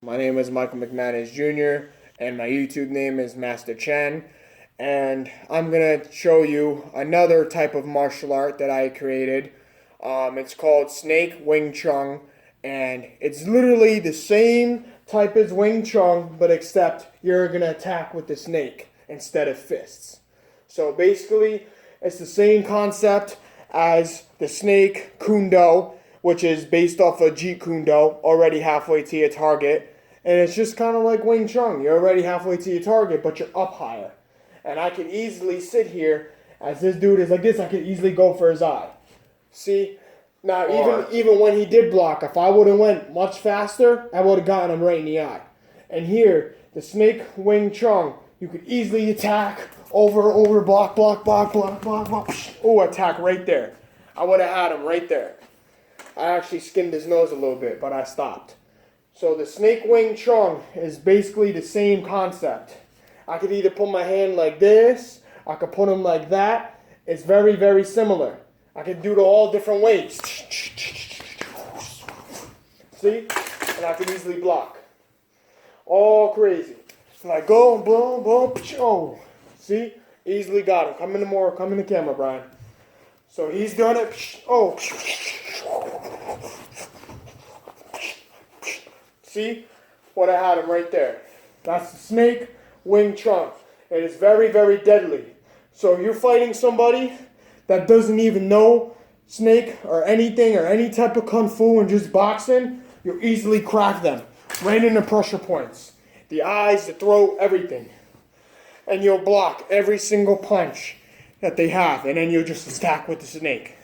My name is Michael McManus Jr. and my YouTube name is Master Chen. And I'm going to show you another type of martial art that I created. It's called Snake Wing Chun. And it's literally the same type as Wing Chun, but except you're going to attack with the snake instead of fists. So basically, it's the same concept as the Snake Kundo, which is based off of Jeet Kundo, already halfway to your target. And it's just kind of like Wing Chun. You're already halfway to your target, but you're up higher. And I can easily sit here, as this dude is like this, I could easily go for his eye. See? Now, even when he did block, if I would have went much faster, I would have gotten him right in the eye. And here, the Snake Wing Chun, you could easily attack, over, block. Oh, attack right there. I would have had him right there. I actually skinned his nose a little bit, but I stopped. So the Snake Wing Chun is basically the same concept. I could either put my hand like this, I could put him like that. It's very, very similar. I can do it all different ways. See? And I can easily block. All crazy. Like go, boom, boom, oh. See? Easily got him. Come in the camera, Brian. So he's done it. Oh. See? What I had him right there. That's the Snake Wing Chun. It is very, very deadly. So you're fighting somebody that doesn't even know snake or anything or any type of kung fu and just boxing, you'll easily crack them right in the pressure points. The eyes, the throat, everything. And you'll block every single punch that they have. And then you'll just attack with the snake.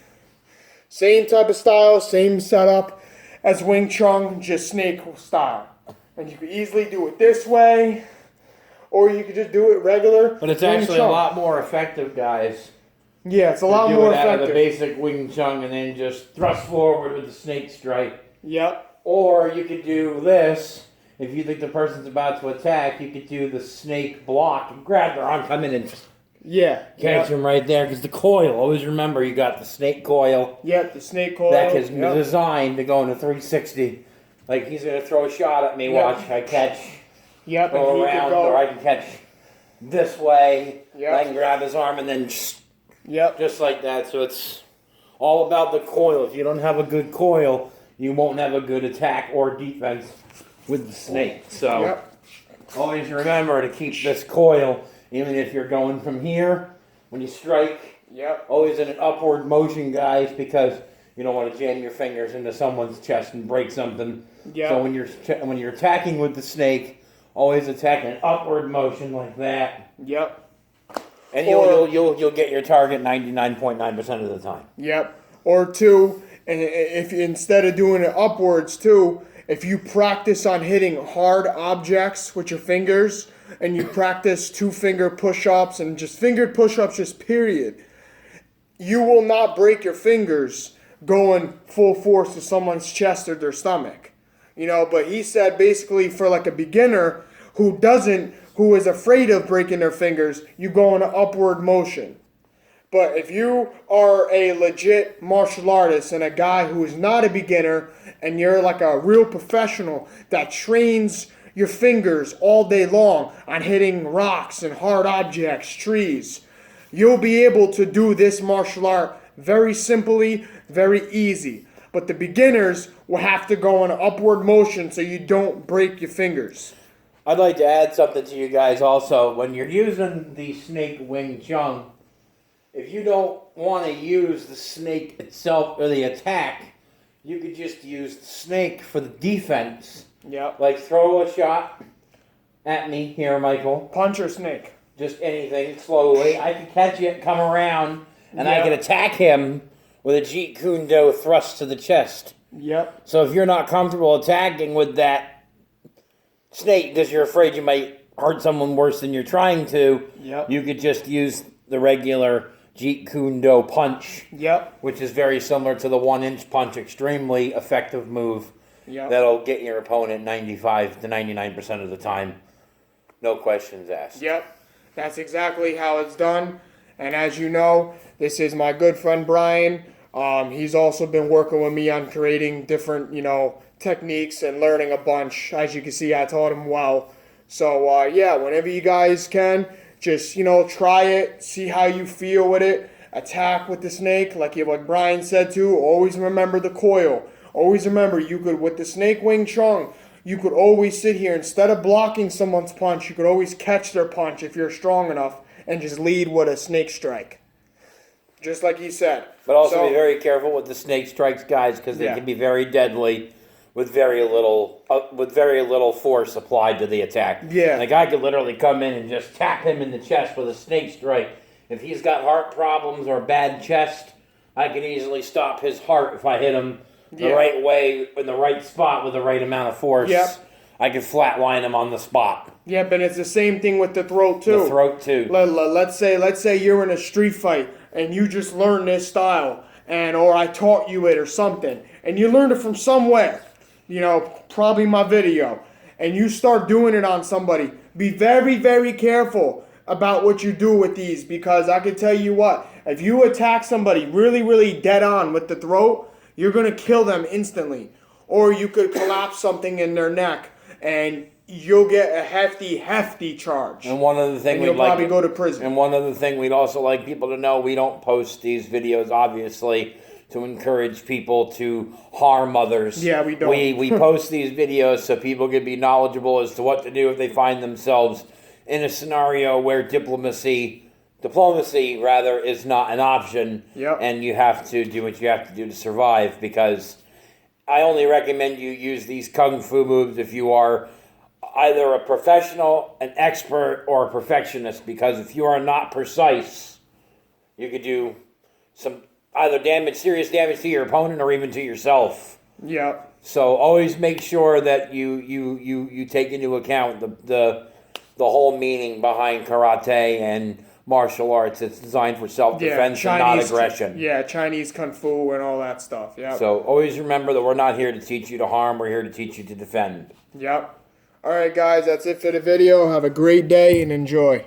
Same type of style, same setup as Wing Chun, just snake style. And you can easily do it this way, or you could just do it regular. But it's actually a lot more effective, guys. Yeah, it's a lot more effective. Do it out of the basic Wing Chun and then just thrust forward with the snake strike. Yep. Or you could do this. If you think the person's about to attack, you could do the snake block and grab their arm, come in and catch him right there. Because the coil, always remember, you got the snake coil. Yep, the snake coil. That is designed to go into 360. Like, he's going to throw a shot at me, watch, I catch, go around, or I can catch this way, I can grab his arm and then just like that. So it's all about the coil. If you don't have a good coil, you won't have a good attack or defense with the snake. So always remember to keep this coil, even if you're going from here, when you strike, always in an upward motion, guys, because you don't want to jam your fingers into someone's chest and break something. So when you're attacking with the snake, always attack in an upward motion like that. And you'll get your target 99.9% of the time. Or two, and if instead of doing it upwards too, if you practice on hitting hard objects with your fingers, and you practice 2-finger push-ups and just fingered push-ups, just period, you will not break your fingers going full force to someone's chest or their stomach. But he said basically for like a beginner who is afraid of breaking their fingers, you go in an upward motion. But if you are a legit martial artist and a guy who is not a beginner and you're like a real professional that trains your fingers all day long on hitting rocks and hard objects, trees, you'll be able to do this martial art very simply, very easy. But the beginners will have to go in an upward motion so you don't break your fingers. I'd like to add something to you guys also. When you're using the Snake Wing Chun, if you don't want to use the snake itself or the attack, you could just use the snake for the defense. Like throw a shot at me here, Michael. Punch or snake? Just anything, slowly. I can catch it, come around, and I can attack him with a Jeet Kundo thrust to the chest. So if you're not comfortable attacking with that snake because you're afraid you might hurt someone worse than you're trying to, you could just use the regular Jeet Kundo punch, which is very similar to the 1-inch punch, extremely effective move. That'll get your opponent 95 to 99% of the time. No questions asked. That's exactly how it's done. And as you know, this is my good friend Brian. He's also been working with me on creating different, techniques and learning a bunch. As you can see, I taught him well. So yeah, whenever you guys can, just try it, see how you feel with it. Attack with the snake, like Brian said too. Always remember the coil. Always remember, you could, with the Snake Wing Chun, you could always sit here, instead of blocking someone's punch, you could always catch their punch if you're strong enough and just lead with a snake strike. Just like he said. But also be very careful with the snake strikes, guys, because they can be very deadly with very little force applied to the attack. Yeah. And a guy could literally come in and just tap him in the chest with a snake strike. If he's got heart problems or a bad chest, I can easily stop his heart if I hit him the right way, in the right spot with the right amount of force. Yep. I can flatline him on the spot. Yeah, but it's the same thing with the throat too. The throat too. Let's say you're in a street fight and you just learned this style, or I taught you it or something, and you learned it from somewhere, probably my video, and you start doing it on somebody. Be very, very careful about what you do with these, because I can tell you what, if you attack somebody really, really dead on with the throat, you're going to kill them instantly. Or you could collapse something in their neck and you'll get a hefty charge. And one other thing, you'll probably go to prison. And one other thing we'd also like people to know, we don't post these videos, obviously, to encourage people to harm others. Yeah, we don't. We post these videos so people can be knowledgeable as to what to do if they find themselves in a scenario where diplomacy is not an option. Yep. And you have to do what you have to do to survive, because I only recommend you use these kung fu moves if you are either a professional, an expert, or a perfectionist, because if you are not precise, you could do some either serious damage to your opponent or even to yourself. Yeah. So always make sure that you take into account the whole meaning behind karate and martial arts. It's designed for self-defense and not aggression. Yeah, Chinese kung fu and all that stuff. Yeah. So always remember that we're not here to teach you to harm. We're here to teach you to defend. Yep. All right, guys, that's it for the video. Have a great day and enjoy.